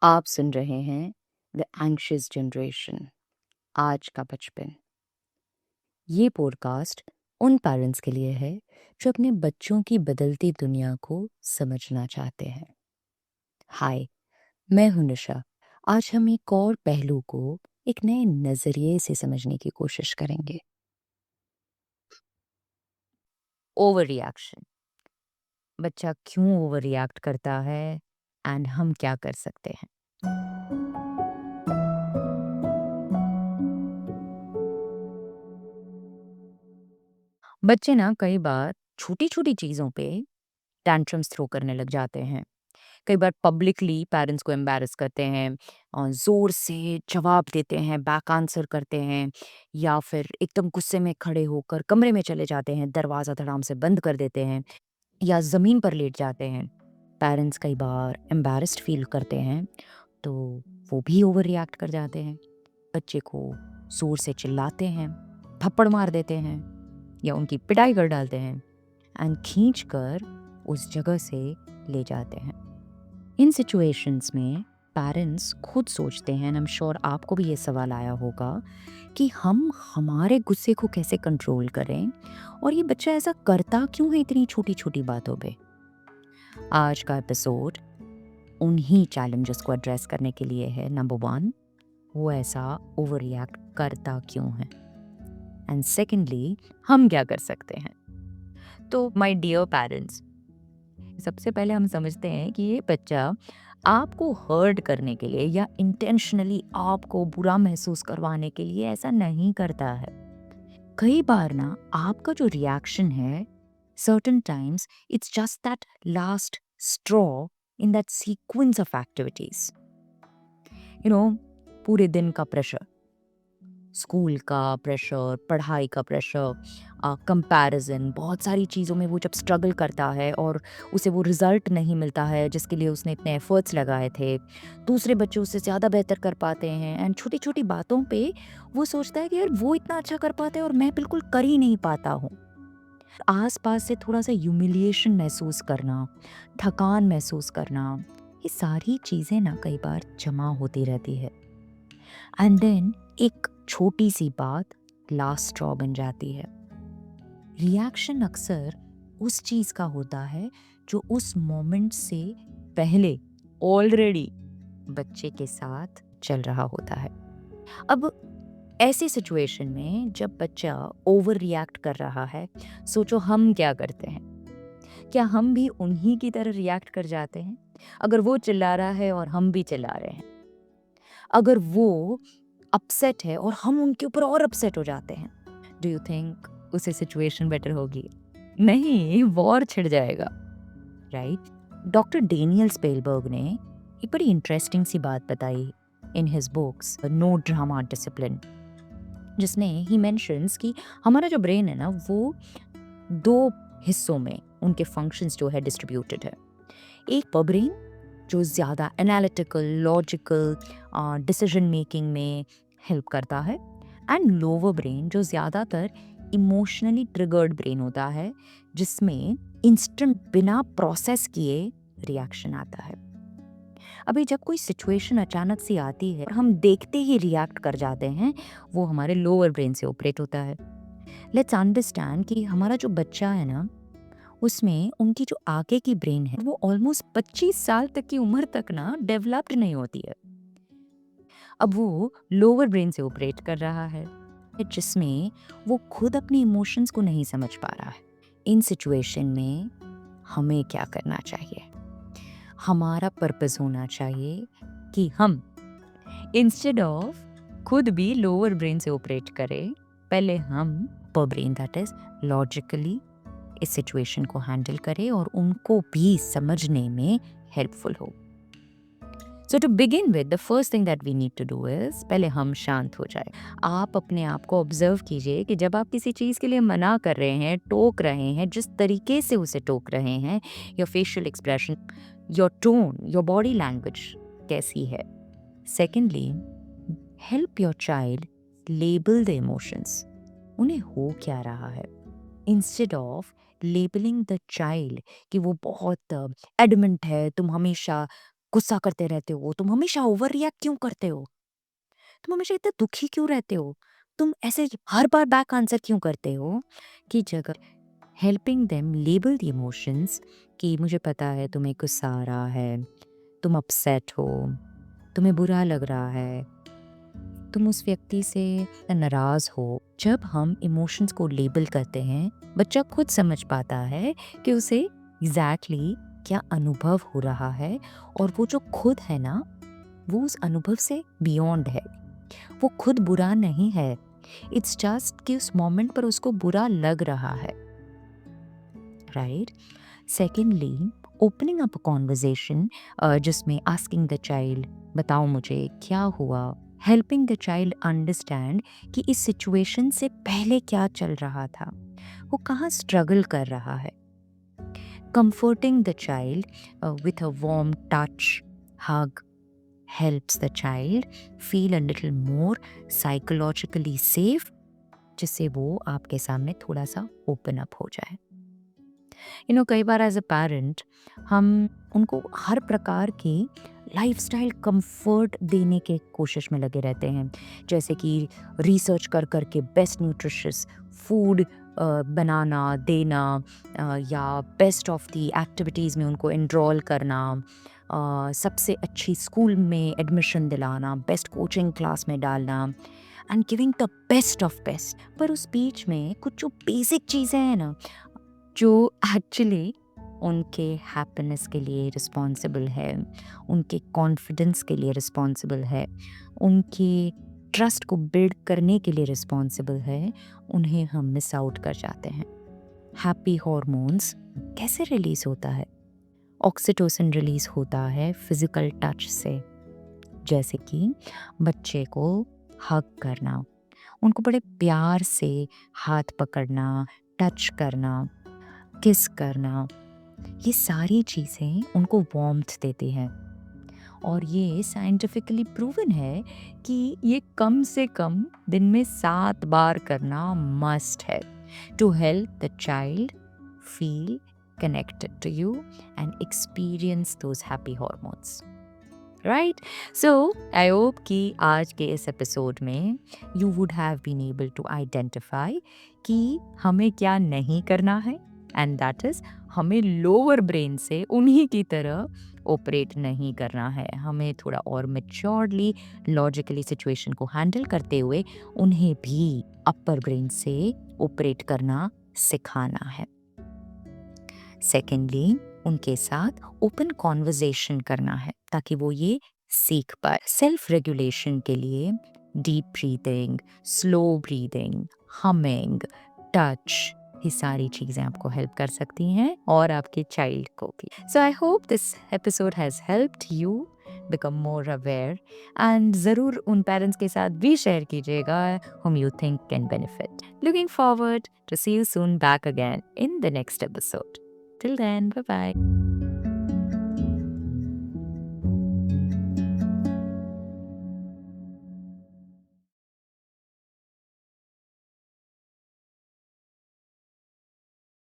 आप सुन रहे हैं द एंग्शियस जनरेशन, आज का बचपन। ये पॉडकास्ट उन पेरेंट्स के लिए है जो अपने बच्चों की बदलती दुनिया को समझना चाहते हैं। हाय, मैं हूं निशा। आज हम एक और पहलू को एक नए नजरिए से समझने की कोशिश करेंगे। Over reaction. बच्चा क्यों ओवर रिएक्ट करता है एंड हम क्या कर सकते हैं। बच्चे ना कई बार छोटी छोटी चीज़ों पे टैंट्रम्स थ्रो करने लग जाते हैं। कई बार पब्लिकली पेरेंट्स को एम्बैरस करते हैं, ज़ोर से जवाब देते हैं, बैक आंसर करते हैं, या फिर एकदम गुस्से में खड़े होकर कमरे में चले जाते हैं, दरवाज़ा धड़ाम से बंद कर देते हैं या ज़मीन पर लेट जाते हैं। पेरेंट्स कई बार एम्बैरेस्ड फील करते हैं तो वो भी ओवर रिएक्ट कर जाते हैं। बच्चे को ज़ोर से चिल्लाते हैं, थप्पड़ मार देते हैं या उनकी पिटाई कर डालते हैं एंड खींच कर उस जगह से ले जाते हैं। इन सिचुएशंस में पेरेंट्स खुद सोचते हैं, आई एम श्योर आपको भी ये सवाल आया होगा, कि हम हमारे गुस्से को कैसे कंट्रोल करें और ये बच्चा ऐसा करता क्यों है इतनी छोटी छोटी बातों पे। आज का एपिसोड उन्हीं चैलेंजेस को एड्रेस करने के लिए है। नंबर 1, वो ऐसा ओवर रिएक्ट करता क्यों है, एंड सेकेंडली हम क्या कर सकते हैं। तो माय डियर पेरेंट्स, सबसे पहले हम समझते हैं कि ये बच्चा आपको हर्ट करने के लिए या इंटेंशनली आपको बुरा महसूस करवाने के लिए ऐसा नहीं करता है। कई बार ना आपका जो रिएक्शन है, certain times it's just that last straw in that sequence of activities. You know, पूरे दिन का प्रेशर, स्कूल का प्रेशर, पढ़ाई का प्रेशर, कंपैरिजन, बहुत सारी चीज़ों में वो जब स्ट्रगल करता है और उसे वो रिज़ल्ट नहीं मिलता है जिसके लिए उसने इतने एफर्ट्स लगाए थे। दूसरे बच्चे उससे ज़्यादा बेहतर कर पाते हैं एंड छोटी छोटी बातों पे वो सोचता है कि यार वो इतना अच्छा कर पाते हैं और मैं बिल्कुल कर ही नहीं पाता हूँ। आस पास से थोड़ा सा ह्यूमिलिएशन महसूस करना, थकान महसूस करना, ये सारी चीज़ें ना कई बार जमा होती रहती है एंड देन एक छोटी सी बात लास्ट स्ट्रॉ बन जाती है। रिएक्शन अक्सर उस चीज का होता है जो उस मोमेंट से पहले ऑलरेडी बच्चे के साथ चल रहा होता है। अब ऐसी सिचुएशन में जब बच्चा ओवर रिएक्ट कर रहा है, सोचो हम क्या करते हैं। क्या हम भी उन्हीं की तरह रिएक्ट कर जाते हैं? अगर वो चिल्ला रहा है और हम भी चिल्ला रहे हैं, अगर वो अपसेट है और हम उनके ऊपर और अपसेट हो जाते हैं, डू यू थिंक उसे सिचुएशन बेटर होगी? नहीं, वॉर छिड़ जाएगा, राइट? डॉक्टर डेनियल स्पेलबर्ग ने एक बड़ी इंटरेस्टिंग सी बात बताई in his books no drama discipline, जिसमें ही मेंशंस कि हमारा जो ब्रेन है ना, वो 2 हिस्सों में उनके फंक्शंस जो है डिस्ट्रीब्यूटेड है। एक ब्रेन जो ज़्यादा एनालिटिकल, लॉजिकल, डिसीजन मेकिंग में हेल्प करता है, एंड लोअर ब्रेन जो ज़्यादातर इमोशनली ट्रिगर्ड ब्रेन होता है, जिसमें इंस्टेंट बिना प्रोसेस किए रिएक्शन आता है। अभी जब कोई सिचुएशन अचानक से आती है और हम देखते ही रिएक्ट कर जाते हैं, वो हमारे लोअर ब्रेन से ऑपरेट होता है। लेट्स अंडरस्टैंड कि हमारा जो बच्चा है ना, उसमें उनकी जो आगे की ब्रेन है वो ऑलमोस्ट 25 साल तक की उम्र तक ना डेवलप्ड नहीं होती है। अब वो लोअर ब्रेन से ऑपरेट कर रहा है, जिसमें वो खुद अपने इमोशंस को नहीं समझ पा रहा है। इन सिचुएशन में हमें क्या करना चाहिए? हमारा पर्पस होना चाहिए कि हम इंस्टेड ऑफ खुद भी लोअर ब्रेन से ऑपरेट करें, पहले हम upper brain, that is logically, इस सिचुएशन को हैंडल करें और उनको भी समझने में हेल्पफुल हो। So to begin with, the first thing that we need to do is, पहले हम शांत हो जाए। आप अपने आप को ऑब्जर्व कीजिए कि जब आप किसी चीज़ के लिए मना कर रहे हैं, टोक रहे हैं, जिस तरीके से उसे टोक रहे हैं, your facial expression, your tone, your body language कैसी है। Secondly, help your child label the emotions, उन्हें हो क्या रहा है, instead of labelling the child कि वो बहुत एडमेंट है, तुम हमेशा गुस्सा करते रहते हो, तुम हमेशा ओवर रिएक्ट क्यों करते हो, तुम हमेशा इतने दुखी क्यों रहते हो, तुम ऐसे हर बार बैक आंसर क्यों करते हो, की जगह helping them label the emotions कि मुझे पता है तुम्हें गुस्सा आ रहा है, तुम अपसेट हो, तुम्हें बुरा लग रहा है, तुम उस व्यक्ति से नाराज हो। जब हम इमोशंस को लेबल करते हैं, बच्चा खुद समझ पाता है कि उसे एग्जैक्टली क्या अनुभव हो रहा है, और वो जो खुद है ना, वो उस अनुभव से बियॉन्ड है। वो खुद बुरा नहीं है, इट्स जस्ट कि उस मोमेंट पर उसको बुरा लग रहा है, right? Secondly, opening up a conversation, जिसमें आस्किंग द चाइल्ड बताओ मुझे क्या हुआ, हेल्पिंग द चाइल्ड अंडरस्टैंड कि इस सिचुएशन से पहले क्या चल रहा था, वो कहाँ स्ट्रगल कर रहा है, comforting the child with a warm touch, hug, helps the child feel a little more psychologically safe, जिससे वो आपके सामने थोड़ा सा ओपन अप हो जाए। कई बार एज अ पेरेंट हम उनको हर प्रकार की लाइफस्टाइल कंफर्ट देने के कोशिश में लगे रहते हैं, जैसे कि रिसर्च कर करके बेस्ट न्यूट्रिशियस फूड बनाना देना, या बेस्ट ऑफ द एक्टिविटीज़ में उनको इनरोल करना, सबसे अच्छी स्कूल में एडमिशन दिलाना, बेस्ट कोचिंग क्लास में डालना, and giving the best of best. पर उस बीच में कुछ जो बेसिक चीज़ें हैं ना, जो एक्चुअली उनके हैप्पीनेस के लिए रिस्पॉन्सिबल है, उनके कॉन्फिडेंस के लिए रिस्पॉन्सिबल है, उनके ट्रस्ट को बिल्ड करने के लिए रिस्पॉन्सिबल है, उन्हें हम मिस आउट कर जाते हैं। हैप्पी हॉर्मोन्स कैसे रिलीज होता है? ऑक्सीटोसिन रिलीज होता है फिजिकल टच से, जैसे कि बच्चे को हग करना, उनको बड़े प्यार से हाथ पकड़ना, टच करना, किस करना, ये सारी चीज़ें उनको वार्मथ देती हैं। और ये साइंटिफिकली प्रूवन है कि ये कम से कम दिन में 7 बार करना मस्ट है, to help the child feel connected to you and experience those happy hormones, right? So I hope कि आज के इस एपिसोड में you would have been able to identify कि हमें क्या नहीं करना है, and that is हमें लोअर ब्रेन से उन्हीं की तरह ऑपरेट नहीं करना है। हमें थोड़ा और मैच्योरली लॉजिकली सिचुएशन को हैंडल करते हुए उन्हें भी अपर ब्रेन से ऑपरेट करना सिखाना है। सेकेंडली, उनके साथ ओपन कॉन्वर्जेशन करना है ताकि वो ये सीख पाए। सेल्फ रेगुलेशन के लिए deep breathing, slow breathing, humming, touch, ये सारी चीज़ें आपको हेल्प कर सकती हैं और आपके चाइल्ड को भी। So I hope this episode has helped you become more aware, and ज़रूर उन पेरेंट्स के साथ भी शेयर कीजिएगा whom you think can benefit. Looking forward to see you soon back again in the next episode. Till then, bye-bye.